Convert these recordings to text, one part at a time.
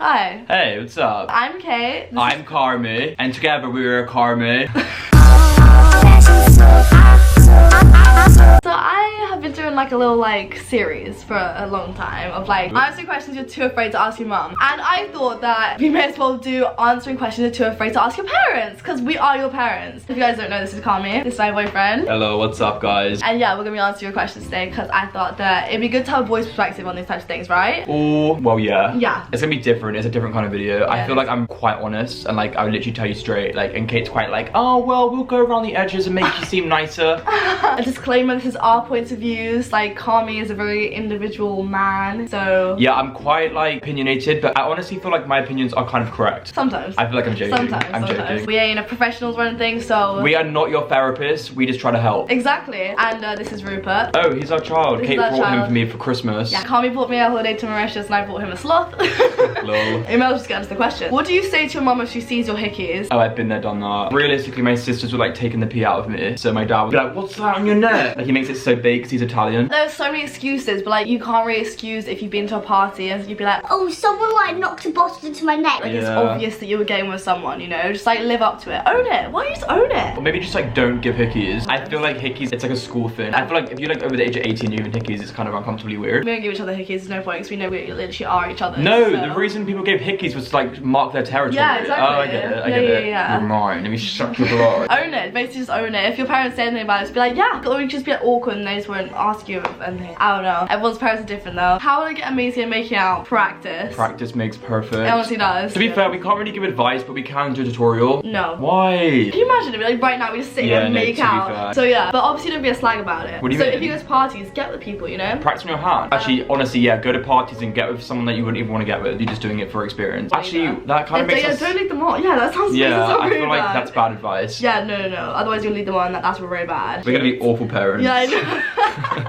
Hi. Hey, what's up? I'm Kate. I'm Carmy, and together we are Carmy. So I have been doing like a little series for a long time of answering questions you're too afraid to ask your mum. And I thought that we may as well do answering questions you're too afraid to ask your parents, because we are your parents. If you guys don't know, this is Carmy. This is my boyfriend. Hello, what's up guys? And yeah, we're gonna be answering your questions today because I thought that it'd be good to have a boy's perspective on these types of things, right? Oh, well yeah. Yeah. It's gonna be different, it's a different kind of video. Yeah. I feel like I'm quite honest and I would literally tell you straight, and Kate's quite oh well, we'll go around the edges and make you seem nicer. A disclaimer, this is our points of views. Carmy is a very individual man, so... Yeah, I'm quite opinionated, but I honestly feel like my opinions are kind of correct. Sometimes. I feel like I'm joking. Sometimes. Joking. We ain't professionals or anything, so... We are not your therapists, we just try to help. Exactly. And this is Rupert. Oh, he's our child. Kate brought him for me for Christmas. Yeah, Carmy brought me a holiday to Mauritius and I brought him a sloth. Lol. Maybe I'll just get into the question. What do you say to your mum if she sees your hickeys? Oh, I've been there, done that. Realistically, my sisters were taking the pee out of me, so my dad would be like, what's that on your neck? He makes it so big because he's Italian. There's so many excuses, but you can't really excuse if you've been to a party and you'd be like, oh, someone knocked a bottle into my neck. It's obvious that you were getting with someone, you know? Just live up to it. Own it. Why don't you just own it? Or maybe just don't give hickeys. I feel like hickeys, it's a school thing. I feel like if you're over the age of 18 you're giving hickeys, it's kind of uncomfortably weird. We don't give each other hickeys, there's no point because we know we literally are each other. No, so. The reason people gave hickeys was to mark their territory. Yeah, exactly. Oh, I get it, I get it. Yeah. You're mine, let me suck your blood. Own it, basically just own it. If your parents say anything about it, just be like, yeah. Or you just be awkward and they just won't ask you anything. I don't know. Everyone's parents are different though. How would I get amazing at making out? Practice. Practice makes perfect. It honestly does. To be fair, we can't really give advice, but we can do a tutorial. No. Why? Can you imagine it? Right now we just sit here and make out. So yeah, but obviously don't be a slag about it. What do you mean? So if you go to parties, get with people, you know? Practice on your hand. Actually, honestly, yeah, go to parties and get with someone that you wouldn't even want to get with. You're just doing it for experience. Actually, that kind of makes sense. Don't lead them on. Yeah, that sounds I feel like bad. that's bad advice. Yeah, no. Otherwise you'll lead them on. That's very bad. We're gonna be awful parents. Yeah, I know.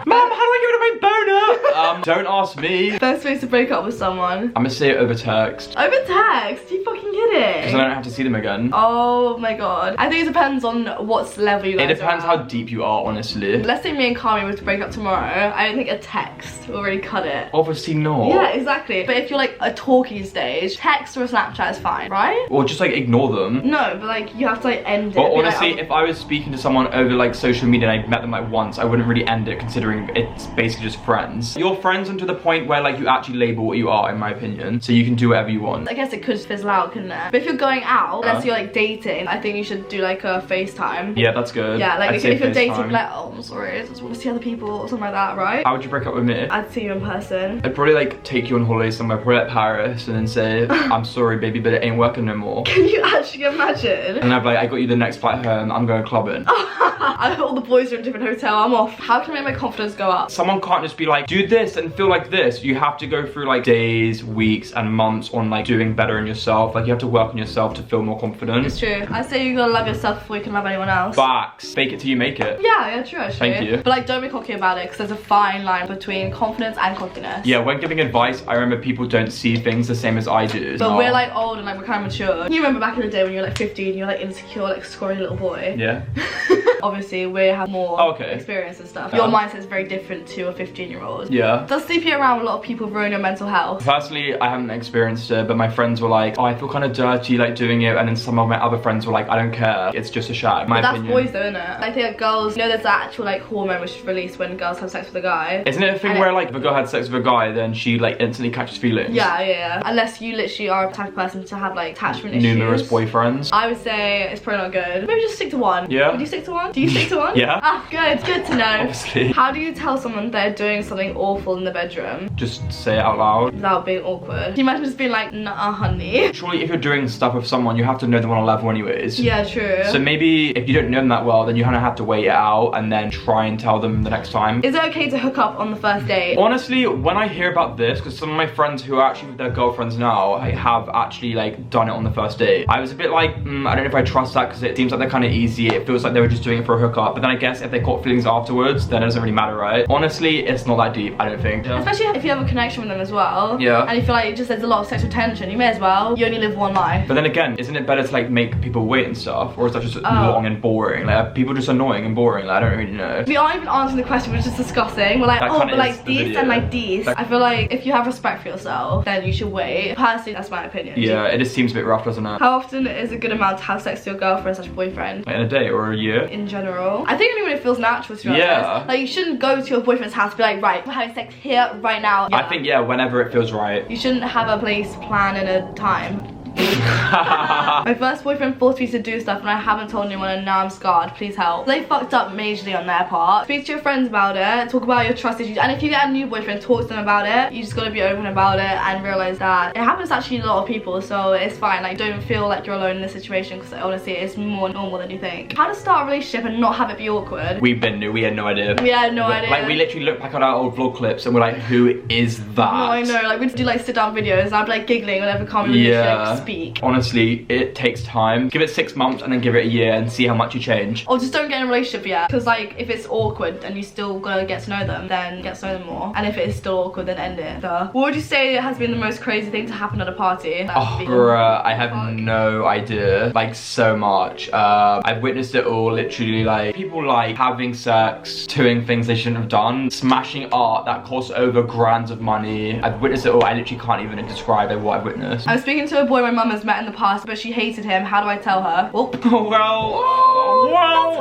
Mom, how do I get rid of my boner? Don't ask me. Best way to break up with someone. I'm gonna say it over text. Over text? You fucking kidding? Because I don't have to see them again. Oh my god. I think it depends on what level you guys are. It depends how deep you are, honestly. Let's say me and Carmy were to break up tomorrow. I don't think a text will really cut it. Obviously not. Yeah, exactly. But if you're a talking stage, text or a Snapchat is fine, right? Or just ignore them. No, but you have to end it. But honestly, if I was speaking to someone over social media and I met them once, I wouldn't really end it considering it's basically just friends. You're friends until the point where you actually label what you are, in my opinion. So you can do whatever you want. I guess it could fizzle out, couldn't it? But if you're going out, unless you're dating, I think you should do a FaceTime. Yeah, that's good. Yeah, if you're dating, oh, I'm sorry, I just want to see other people or something like that, right? How would you break up with me? I'd see you in person. I'd probably take you on holiday somewhere, probably Paris, and then say, I'm sorry baby, but it ain't working no more. Can you actually imagine? And I'd be I got you the next flight home, I'm going clubbing. All the boys are in a different hotel, I'm off. How can I make my confidence go up? Someone can't just be do this and feel like this. You have to go through days, weeks, and months on doing better in yourself. You have to work on yourself to feel more confident. It's true. I say you gotta love yourself before you can love anyone else. Facts. Fake it till you make it. Yeah, true actually. Thank you. But don't be cocky about it because there's a fine line between confidence and cockiness. Yeah, when giving advice, I remember people don't see things the same as I do. But we're old and we're kind of mature. You remember back in the day when you were 15, you were insecure, scrawny little boy. Yeah. Obviously, we have more experience and stuff. Your mindset is very different to a 15-year-old. Yeah. Does sleeping around with a lot of people ruin your mental health? Personally, I haven't experienced it, but my friends were oh, I feel kind of dirty doing it, and then some of my other friends were I don't care, it's just a shag. But that's boys though, isn't it? I think girls, there's that actual hormone which is released when girls have sex with a guy. Isn't it a thing where if a girl had sex with a guy, then she instantly catches feelings? Yeah. Unless you literally are a type of person to have attachment issues. Numerous boyfriends. I would say it's probably not good. Maybe just stick to one. Yeah. Would you stick to one? Do you stick to one? Yeah. Ah, good to know. Obviously. How do you tell someone they're doing something awful in the bedroom? Just say it out loud. Without being awkward. Can you imagine just being nah, honey? Surely if you're doing stuff with someone, you have to know them on a level anyways. Yeah, true. So maybe if you don't know them that well, then you kind of have to wait it out and then try and tell them the next time. Is it okay to hook up on the first date? Honestly, when I hear about this, because some of my friends who are actually with their girlfriends now, have actually done it on the first date. I was a bit I don't know if I trust that because it seems like they're kind of easy. It feels like they were just doing something for a hookup, but then I guess if they caught feelings afterwards, then it doesn't really matter, right? Honestly, it's not that deep, I don't think. Yeah. Especially if you have a connection with them as well. Yeah. And you feel like just there's a lot of sexual tension, you may as well. You only live one life. But then again, isn't it better to like make people wait and stuff? Or is that just long and boring? Like, are people just annoying and boring? Like, I don't really know. We aren't even answering the question, we're just discussing. We're like, That oh, kinda but like is the these video. and like these. I feel like if you have respect for yourself, then you should wait. Personally, that's my opinion. Yeah, it just seems a bit rough, doesn't it? How often is a good amount to have sex with your girlfriend / boyfriend? Like in a day or a year? In general, I think only when it feels natural, to be Yeah. honest. Like, you shouldn't go to your boyfriend's house and be like, right, we're having sex here right now. I think, yeah, whenever it feels right. You shouldn't have a place, plan, and a time. My first boyfriend forced me to do stuff and I haven't told anyone and now I'm scarred. Please help. They fucked up majorly on their part. Speak to your friends about it. Talk about your trust issues. And if you get a new boyfriend, talk to them about it. You just gotta be open about it and realize that it happens to actually a lot of people, so it's fine. Like, don't feel like you're alone in this situation, because honestly it's more normal than you think. How to start a relationship and not have it be awkward? We've been new, we had no idea. We had no idea. Like, we literally look back at our old vlog clips and we're like, who is that? No, I know. Like, we'd do like sit down videos and I'd be like giggling whenever Carmen would speak. Honestly, it takes time. Give it 6 months and then give it a year and see how much you change. Or just don't get in a relationship yet, because like if it's awkward and you still gotta get to know them, then get to know them more. And if it is still awkward, then end it. So, what would you say has been the most crazy thing to happen at a party? Oh, bruh, I have no idea. Like, so much. I've witnessed it all, literally. Like, people like having sex, doing things they shouldn't have done, smashing art that costs over grands of money. I've witnessed it all. I literally can't even describe what I've witnessed. I'm speaking to a boy my mum has met in the past, but she hated him. How do I tell her? Well, that's an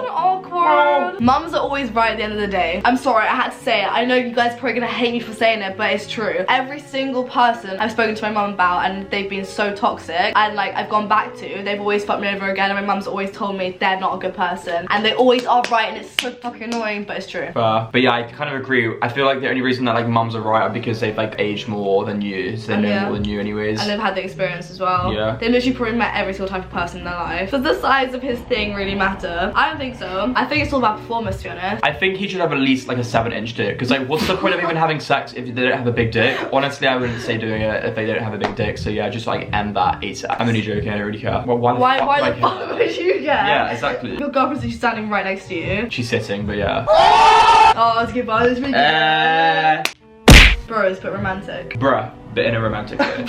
awkward. Mums are always right at the end of the day. I'm sorry, I had to say it. I know you guys are probably gonna hate me for saying it, but it's true. Every single person I've spoken to my mum about and they've been so toxic and like I've gone back to, they've always fucked me over again, and my mum's always told me they're not a good person. And they always are right, and it's so fucking annoying, but it's true. But yeah, I kind of agree. I feel like the only reason that like mums are right are because they've like aged more than you, so they know more than you anyways. And they've had the experience as well. Yeah. They literally probably met every single type of person in their life. Does the size of his thing really matter? I don't think so. I think it's all about performance, to be honest. I think he should have at least like a 7-inch dick, because like what's the point of even having sex if they don't have a big dick? Honestly, I wouldn't say doing it if they don't have a big dick, so yeah, just like end that ASAP. I'm only joking, I don't really care. Well, why the fuck would you care? Yeah, exactly. Your girlfriend's just standing right next to you. She's sitting, but yeah. Oh, that's good, but it's really good. Bros, but romantic. Bruh. But in a romantic way.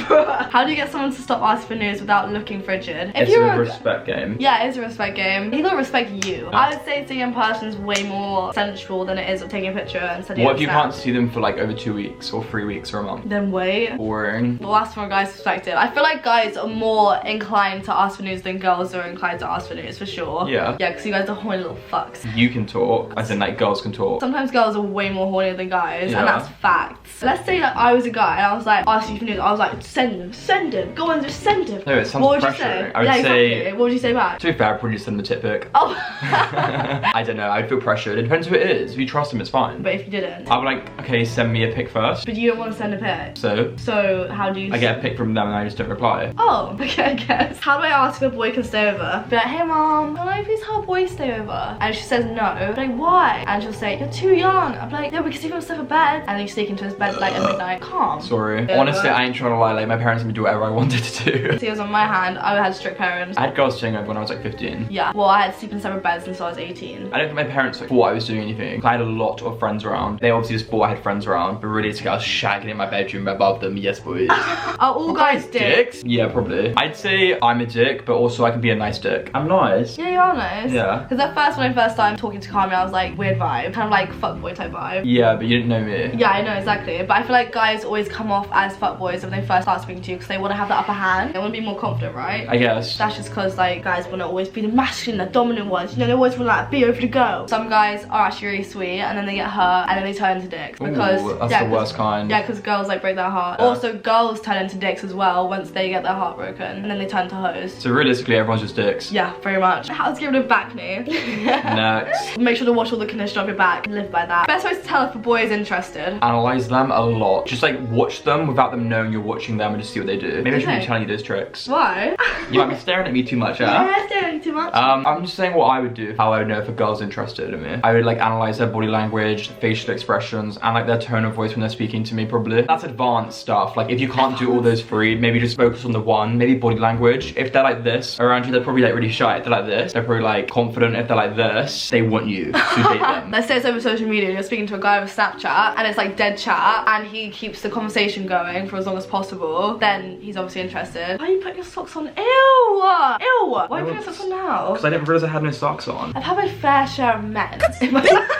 How do you get someone to stop asking for news without looking frigid? It's a respect game. Yeah, it's a respect game. He gotta respect you. I would say seeing in person is way more sensual than it is taking a picture and sending it. What if you can't see them for like over 2 weeks or 3 weeks or a month? Then wait. Boring. Well, that's from a guy's perspective. I feel like guys are more inclined to ask for news than girls are inclined to ask for news, for sure. Yeah. Yeah, because you guys are horny little fucks. You can talk, as in like girls can talk. Sometimes girls are way more horny than guys, Yeah. and that's facts. Let's say that I was a guy and I was like, ask you for news. I was like, send him, go on, just send him. No, it sounds what would pressuring. you say? I would say, exactly. What would you say back? to be fair, I'd probably just send them a tit pic. Oh. I don't know, I'd feel pressured. It depends who it is. If you trust them, it's fine. But if you didn't? I'd be like, okay, send me a pic first. But you don't want to send a pic. So how do you... I get a pic from them and I just don't reply. Oh, okay, I guess. How do I ask if a boy can stay over? Be like, hey mom, can I please have a boy stay over? And she says no. I'm like, why? And she'll say, you're too young. I'm like, yeah, we can sleep on a bed. And then you sneak into his bed like at midnight. Calm. Sorry. Honestly, I ain't trying to lie. Like, my parents let me do whatever I wanted to do. See, it was on my hand. I had strict parents. I had girls staying over when I was like 15. Yeah. Well, I had to sleep in separate beds until I was 18. I don't think my parents like, thought I was doing anything. I had a lot of friends around. They obviously just thought I had friends around, but really it's like I was shagging in my bedroom above them. Yes, boys. Are all guys dicks? Yeah, probably. I'd say I'm a dick, but also I can be a nice dick. I'm nice. Yeah, you are nice. Yeah. Because at first, when I first started talking to Carmen, I was like, weird vibe. Kind of like fuckboy type vibe. Yeah, but you didn't know me. Yeah, I know, exactly. But I feel like guys always come off as fuckboys when they first start speaking to you because they want to have the upper hand. They want to be more confident, right? I guess. That's just because like guys want to always be the masculine, the dominant ones. You know, they always want to like be over the go. Some guys are actually really sweet and then they get hurt and then they turn into dicks. Because ooh, that's the worst kind. Yeah, because girls like break their heart. Yeah. Also, girls turn into dicks as well once they get their heart broken and then they turn to hoes. So realistically, everyone's just dicks. Yeah, very much. How to get rid of back knee? Next. Make sure to wash all the conditioner off your back. Live by that. Best way to tell if a boy is interested. Analyze them a lot. Just like watch them without without them knowing you're watching them and just see what they do. Maybe I shouldn't be telling you those tricks. Why? You might be staring at me too much, Yeah, staring too much. I'm just saying what I would do, how I would know if a girl's interested in me. I would like analyze their body language, facial expressions, and like their tone of voice when they're speaking to me probably. That's advanced stuff. Like if you can't do all those three, maybe just focus on the one, maybe body language. If they're like this around you, they're probably like really shy. If they're like this, they're probably like confident. If they're like this, they want you to date them. Let's say it's over social media and you're speaking to a guy with Snapchat and it's like dead chat and he keeps the conversation going for as long as possible, then he's obviously interested. Why are you putting your socks on? Ew! Ew! Why are you putting your socks on now? Because I didn't realize I had no socks on. I've had my fair share of men in my life.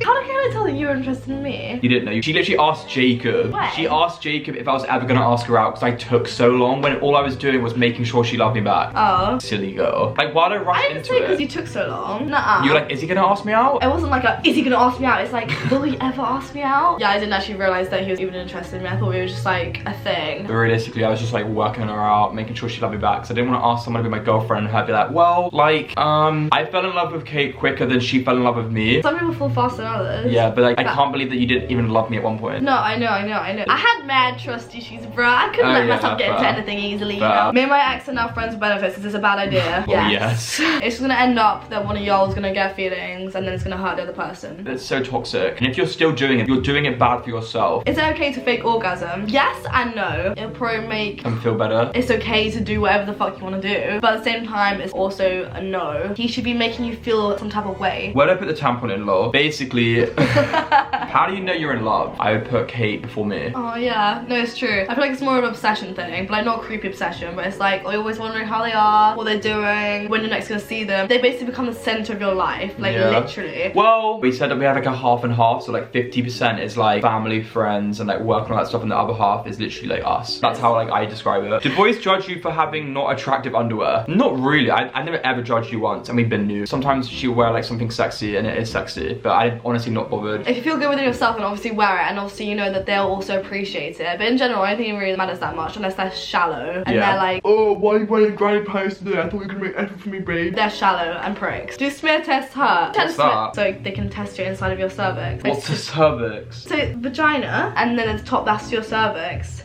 How can I tell that you were interested in me? You didn't know. She literally asked Jacob. When? She asked Jacob if I was ever gonna ask her out because I took so long when all I was doing was making sure she loved me back. Oh. Silly girl. Like, why don't I rush I didn't into say because it? you took so long. Nuh-uh. You were like, is he gonna ask me out? It wasn't like a, is he gonna ask me out? It's like, will he ever ask me out? Yeah, I didn't actually realise that he was even interested in me. I thought we were just like a thing. But realistically, I was just like working her out, making sure she loved me back. Because I didn't want to ask someone to be my girlfriend and her be like, well, like, I fell in love with Kate quicker than she fell in love with me. Some people fall faster than others. Yeah, but like, I can't believe that you didn't even love me at one point. No, I know. I had mad trust issues, bro. I couldn't let myself get into anything easily, you know? Me and my ex are now friends with benefits. Is this a bad idea? Yes. It's gonna end up that one of y'all is gonna get feelings and then it's gonna hurt the other person. It's so toxic. And if you're still doing it, you're doing it bad for yourself. Is it okay to fake orgasm? Yes and no. It'll probably make And feel better. it's okay to do whatever the fuck you want to do, but at the same time it's also a no. He should be making you feel some type of way. Where do I put the tampon in love? Basically, how do you know you're in love? I would put Kate before me. Oh yeah, no, it's true. I feel like it's more of an obsession thing, but like not a creepy obsession, but it's like you're always wondering how they are, what they're doing, when you're next gonna see them. They basically become the center of your life, like literally. Well, we said that we have like a half and half, so like 50% is like family, friends, and like work and all that stuff, and the other half is literally like us. That's how like I describe it. Do boys judge you for having not attractive underwear? Not really. I never ever judged you once, and we've been new. Sometimes she'll wear like something sexy, and it is sexy, but I'm honestly not bothered. If you feel good within yourself, then obviously wear it, and obviously you know that they'll also appreciate it. But in general, I don't think it really matters that much unless they're shallow and they're like, oh, why are you wearing granny pants today? I thought you were gonna make effort for me, babe. they're shallow and pricks. Do smear tests hurt? What's that? So they can test your inside of your cervix. What's the cervix? So vagina, and then at the top that's your cervix.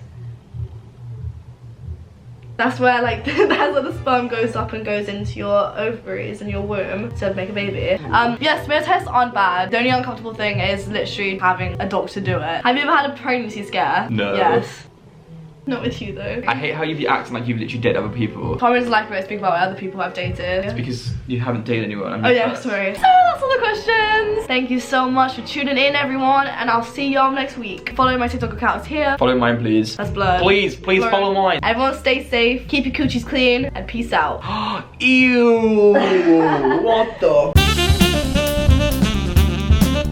That's where like that's where the sperm goes up and goes into your ovaries and your womb to make a baby. Yeah, smear tests aren't bad. The only uncomfortable thing is literally having a doctor do it. Have you ever had a pregnancy scare? No. Yes. Not with you though. I hate how you be acting like you've literally dated other people. Carmz like to speak about other people I've dated. It's because you haven't dated anyone. Oh yeah, sorry. So that's all the questions. Thank you so much for tuning in, everyone, and I'll see y'all next week. Follow my TikTok account, it's here. Follow mine, please. That's blurred. Please Blurred. follow mine. Everyone stay safe, keep your coochies clean, and peace out. Ew. What the